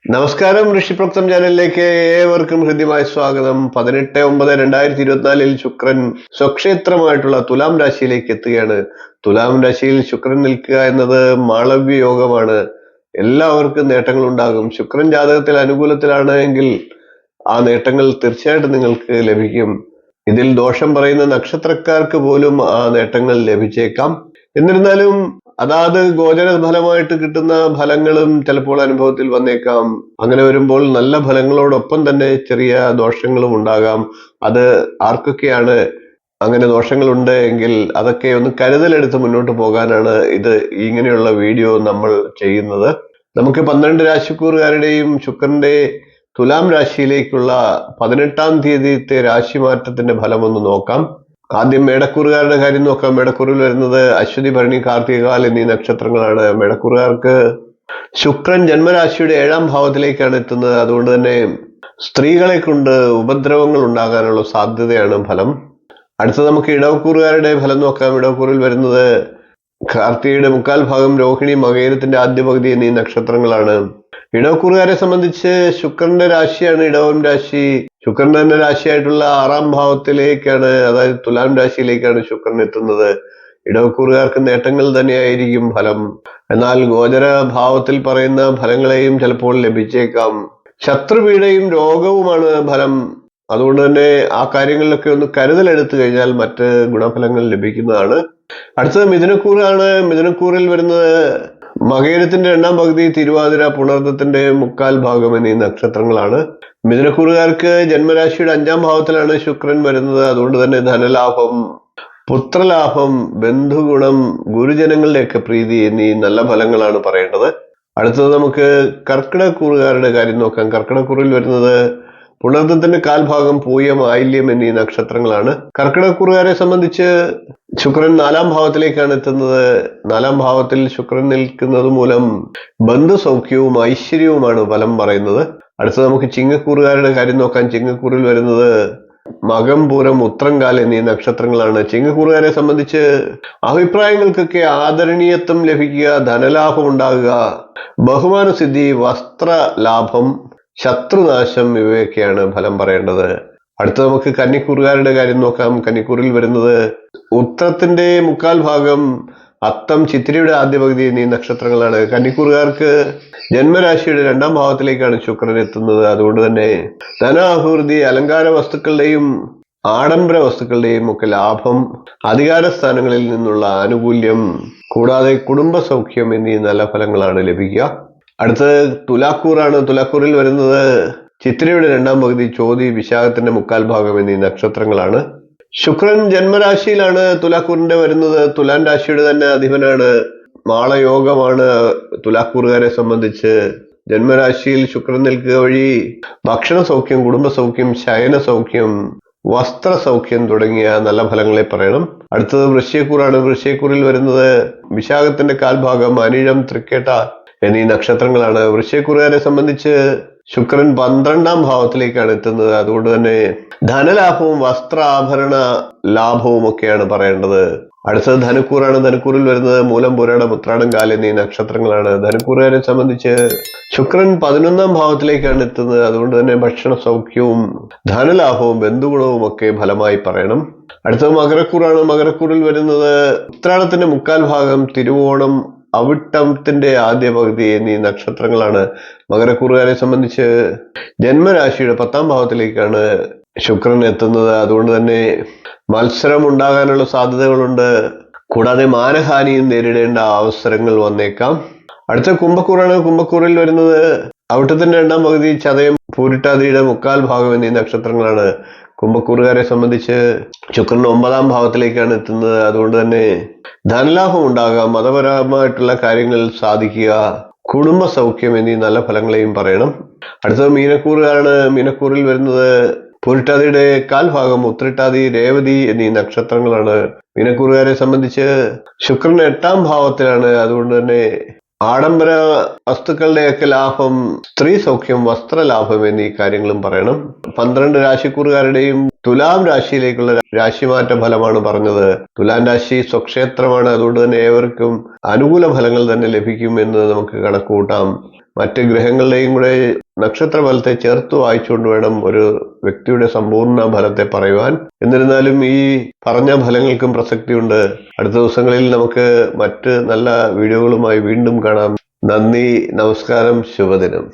നമസ്കാരം, ഋഷിപ്രോക്തം ചാനലിലേക്ക് ഏവർക്കും ഹൃദ്യമായ സ്വാഗതം. 18/9/2024 ശുക്രൻ സ്വക്ഷേത്രമായിട്ടുള്ള തുലാം രാശിയിലേക്ക് എത്തുകയാണ്. തുലാം രാശിയിൽ ശുക്രൻ നിൽക്കുക എന്നത് മാളവ്യ യോഗമാണ്. എല്ലാവർക്കും നേട്ടങ്ങൾ ഉണ്ടാകും. ശുക്രൻ ജാതകത്തിൽ അനുകൂലത്തിലാണ് എങ്കിൽ ആ നേട്ടങ്ങൾ തീർച്ചയായിട്ടും നിങ്ങൾക്ക് ലഭിക്കും. ഇതിൽ ദോഷം പറയുന്ന നക്ഷത്രക്കാർക്ക് പോലും ആ നേട്ടങ്ങൾ ലഭിച്ചേക്കാം. എന്നിരുന്നാലും അതാത് ഗോചര ഫലമായിട്ട് കിട്ടുന്ന ഫലങ്ങളും ചിലപ്പോൾ അനുഭവത്തിൽ വന്നേക്കാം. അങ്ങനെ വരുമ്പോൾ നല്ല ഫലങ്ങളോടൊപ്പം തന്നെ ചെറിയ ദോഷങ്ങളും ഉണ്ടാകാം. അത് ആർക്കൊക്കെയാണ് അങ്ങനെ ദോഷങ്ങളുണ്ട് എങ്കിൽ അതൊക്കെ ഒന്ന് കരുതലെടുത്ത് മുന്നോട്ട് പോകാനാണ് ഇങ്ങനെയുള്ള വീഡിയോ നമ്മൾ ചെയ്യുന്നത്. നമുക്ക് 12 രാശിക്കൂറുകാരുടെയും ശുക്രന്റെ തുലാം രാശിയിലേക്കുള്ള 18-ാം തീയതിത്തെ രാശിമാറ്റത്തിന്റെ ഫലം ഒന്ന് നോക്കാം. ആദ്യം മേടക്കൂറുകാരുടെ കാര്യം നോക്കാം. മേടക്കൂറിൽ വരുന്നത് അശ്വതി, ഭരണി, കാർത്തികകാൽ എന്നീ നക്ഷത്രങ്ങളാണ്. മേടക്കൂറുകാർക്ക് ശുക്രൻ ജന്മരാശിയുടെ 7-ാം ഭാവത്തിലേക്കാണ് എത്തുന്നത്. അതുകൊണ്ട് തന്നെ സ്ത്രീകളെ കൊണ്ട് ഉപദ്രവങ്ങൾ ഉണ്ടാകാനുള്ള സാധ്യതയാണ് ഫലം. അടുത്ത നമുക്ക് ഇടവക്കൂറുകാരുടെ ഫലം നോക്കാം. ഇടവക്കൂറിൽ വരുന്നത് കാർത്തികയുടെ 1/4 ഭാഗം, രോഹിണി, മകയിരത്തിന്റെ ആദ്യ പകുതി എന്നീ നക്ഷത്രങ്ങളാണ്. ഇടവക്കൂറുകാരെ സംബന്ധിച്ച് ശുക്രന്റെ രാശിയാണ് ഇടവം രാശി. ശുക്രൻ തന്നെ രാശിയായിട്ടുള്ള 6-ാം ഭാവത്തിലേക്കാണ്, അതായത് തുലാം രാശിയിലേക്കാണ് ശുക്രൻ എത്തുന്നത്. ഇടവക്കൂറുകാർക്ക് നേട്ടങ്ങൾ തന്നെയായിരിക്കും ഫലം. എന്നാൽ ഗോചര ഭാവത്തിൽ പറയുന്ന ഫലങ്ങളെയും ചിലപ്പോൾ ലഭിച്ചേക്കാം. ശത്രുപീഡയും രോഗവുമാണ് ഫലം. അതുകൊണ്ട് തന്നെ ആ കാര്യങ്ങളിലൊക്കെ ഒന്ന് കരുതലെടുത്തു കഴിഞ്ഞാൽ മറ്റ് ഗുണഫലങ്ങൾ ലഭിക്കുന്നതാണ്. അടുത്തത് മിഥുനക്കൂറാണ്. മിഥുനക്കൂറിൽ വരുന്നത് മകയിരത്തിന്റെ 2-ാം പകുതി, തിരുവാതിര, പുണർദത്തിന്റെ 1/4 ഭാഗം എന്നീ നക്ഷത്രങ്ങളാണ്. മിഥുനക്കൂറുകാർക്ക് ജന്മരാശിയുടെ 5-ാം ഭാവത്തിലാണ് ശുക്രൻ വരുന്നത്. അതുകൊണ്ട് തന്നെ ധനലാഭം, പുത്രലാഭം, ബന്ധുഗുണം, ഗുരുജനങ്ങളുടെയൊക്കെ പ്രീതി എന്നീ നല്ല ഫലങ്ങളാണ് പറയേണ്ടത്. അടുത്തത് നമുക്ക് കർക്കിടകക്കൂറുകാരുടെ കാര്യം നോക്കാം. കർക്കിടകക്കൂറിൽ വരുന്നത് പുണർദത്തിന്റെ 1/4 ഭാഗം, പൂയം, ആയില്യം എന്നീ നക്ഷത്രങ്ങളാണ്. കർക്കിടകക്കൂറുകാരെ സംബന്ധിച്ച് ശുക്രൻ 4-ാം ഭാവത്തിലേക്കാണ് എത്തുന്നത്. 4-ാം ഭാവത്തിൽ ശുക്രൻ നിൽക്കുന്നത് മൂലം ബന്ധുസൗഖ്യവും ഐശ്വര്യവുമാണ് ഫലം പറയുന്നത്. അടുത്തത് നമുക്ക് ചിങ്ങക്കൂറുകാരുടെ കാര്യം നോക്കാം. ചിങ്ങക്കൂറിൽ വരുന്നത് മകം, പൂരം, ഉത്രംകാൽ എന്നീ നക്ഷത്രങ്ങളാണ്. ചിങ്ങക്കൂറുകാരെ സംബന്ധിച്ച് അഭിപ്രായങ്ങൾക്കൊക്കെ ആദരണീയത്വം ലഭിക്കുക, ധനലാഭം ഉണ്ടാകുക, ബഹുമാനസിദ്ധി, വസ്ത്രലാഭം, ശത്രുനാശം ഇവയൊക്കെയാണ് ഫലം പറയേണ്ടത്. അടുത്ത നമുക്ക് കന്നിക്കൂറുകാരുടെ കാര്യം നോക്കാം. കന്നിക്കൂറിൽ വരുന്നത് ഉത്രത്തിന്റെ 1/4 ഭാഗം, അത്തം, ചിത്തിരയുടെ ആദ്യ പകുതി എന്നീ നക്ഷത്രങ്ങളാണ്. കന്നിക്കൂറുകാർക്ക് ജന്മരാശിയുടെ 2-ാം ഭാവത്തിലേക്കാണ് ശുക്രൻ എത്തുന്നത്. അതുകൊണ്ട് തന്നെ ധനാഭിവൃദ്ധി, അലങ്കാര വസ്തുക്കളുടെയും ആഡംബര വസ്തുക്കളുടെയും ഒക്കെ ലാഭം, അധികാര സ്ഥാനങ്ങളിൽ നിന്നുള്ള ആനുകൂല്യം, കൂടാതെ കുടുംബ സൗഖ്യം എന്നീ നല്ല ഫലങ്ങളാണ് ലഭിക്കുക. അടുത്തത് തുലാക്കൂറാണ്. തുലാക്കൂറിൽ വരുന്നത് ചിത്തിരയുടെ 2-ാം പകുതി, ചോതി, വിശാഖത്തിന്റെ 1/4 ഭാഗം എന്നീ നക്ഷത്രങ്ങളാണ്. ശുക്രൻ ജന്മരാശിയിലാണ് തുലാക്കൂറിന്റെ വരുന്നത്. തുലാം രാശിയുടെ തന്നെ അധിപനാണ്. മാളയോഗമാണ് തുലാക്കൂറുകാരെ സംബന്ധിച്ച്. ജന്മരാശിയിൽ ശുക്രൻ നിൽക്കുക വഴി ഭക്ഷണ സൗഖ്യം, കുടുംബ സൗഖ്യം, ശയന സൗഖ്യം, വസ്ത്ര സൗഖ്യം തുടങ്ങിയ നല്ല ഫലങ്ങളെ പറയണം. അടുത്തത് വൃശ്ചികക്കൂറാണ്. വൃശ്ചികക്കൂറിൽ വരുന്നത് വിശാഖത്തിന്റെ 1/4 ഭാഗം, അനിഴം, തൃക്കേട്ട എന്നീ നക്ഷത്രങ്ങളാണ്. വൃശ്ചികക്കൂറുകാരെ സംബന്ധിച്ച് ശുക്രൻ 12-ാം ഭാവത്തിലേക്കാണ് എത്തുന്നത്. അതുകൊണ്ട് തന്നെ ധനലാഭവും വസ്ത്രാഭരണ ലാഭവും ഒക്കെയാണ് പറയേണ്ടത്. അടുത്തത് ധനുക്കൂറാണ്. ധനുക്കൂറിൽ വരുന്നത് മൂലം, പുരാടം, ഉത്രാടം, കാൽ എന്നീ നക്ഷത്രങ്ങളാണ്. ധനുക്കൂറുകാരെ സംബന്ധിച്ച് ശുക്രൻ 11-ാം ഭാവത്തിലേക്കാണ് എത്തുന്നത്. അതുകൊണ്ട് തന്നെ ഭക്ഷണ സൗഖ്യവും ധനലാഭവും ബന്ധുഗുണവും ഒക്കെ ഫലമായി പറയണം. അടുത്തത് മകരക്കൂറാണ്. മകരക്കൂറിൽ വരുന്നത് ഉത്രാടത്തിന്റെ 1/4 ഭാഗം, തിരുവോണം, അവിട്ടത്തിന്റെ ആദ്യ പകുതി എന്നീ നക്ഷത്രങ്ങളാണ്. മകരക്കൂറുകാരെ സംബന്ധിച്ച് ജന്മരാശിയുടെ 10-ാം ഭാവത്തിലേക്കാണ് ശുക്രൻ എത്തുന്നത്. അതുകൊണ്ട് തന്നെ മത്സരം ഉണ്ടാകാനുള്ള സാധ്യതകളുണ്ട്. കൂടാതെ മാനഹാനിയും നേരിടേണ്ട അവസരങ്ങൾ വന്നേക്കാം. അടുത്ത കുംഭക്കൂറാണ്. കുംഭക്കൂറിൽ വരുന്നത് അവിട്ടത്തിന്റെ 2-ാം പകുതി, ചതയം, പൂരിട്ടാതിയുടെ 1/4 ഭാഗം എന്നീ നക്ഷത്രങ്ങളാണ്. കുംഭക്കൂറുകാരെ സംബന്ധിച്ച് ശുക്രൻ 9-ാം ഭാവത്തിലേക്കാണ് എത്തുന്നത്. അതുകൊണ്ട് തന്നെ ധനലാഭം ഉണ്ടാകാം, മതപരമായിട്ടുള്ള കാര്യങ്ങൾ സാധിക്കുക, കുടുംബ സൗഖ്യം എന്നീ നല്ല ഫലങ്ങളെയും പറയണം. അടുത്തത് മീനക്കൂറാണ്. മീനക്കൂറിൽ വരുന്നത് പൂരിട്ടാതിയുടെ 1/4 ഭാഗം, ഉത്രട്ടാതി, രേവതി എന്നീ നക്ഷത്രങ്ങളാണ്. മീനക്കൂറുകാരെ സംബന്ധിച്ച് ശുക്രൻ 8-ാം ഭാവത്തിലാണ്. അതുകൊണ്ട് തന്നെ ആഡംബര വസ്തുക്കളുടെയൊക്കെ ലാഭം, സ്ത്രീ സൗഖ്യം, വസ്ത്രലാഭം എന്നീ കാര്യങ്ങളും പറയണം. 12 രാശിക്കൂറുകാരുടെയും തുലാം രാശിയിലേക്കുള്ള രാശിമാറ്റ ഫലമാണ് പറഞ്ഞത്. തുലാം രാശി സ്വക്ഷേത്രമാണ്. അതുകൊണ്ട് തന്നെ ഏവർക്കും അനുകൂല ഫലങ്ങൾ തന്നെ ലഭിക്കും എന്ന് നമുക്ക് കണക്കുകൂട്ടാം. മറ്റ് ഗ്രഹങ്ങളുടെയും കൂടെ നക്ഷത്ര ഫലത്തെ ചേർത്ത് വായിച്ചുകൊണ്ട് വേണം ഒരു വ്യക്തിയുടെ സമ്പൂർണ്ണ ഫലത്തെ പറയുവാൻ. എന്നിരുന്നാലും ഈ പറഞ്ഞ ഫലങ്ങൾക്കും പ്രസക്തിയുണ്ട്. അടുത്ത ദിവസങ്ങളിൽ നമുക്ക് മറ്റ് നല്ല വീഡിയോകളുമായി വീണ്ടും കാണാം. നന്ദി, നമസ്കാരം, ശുഭദിനം.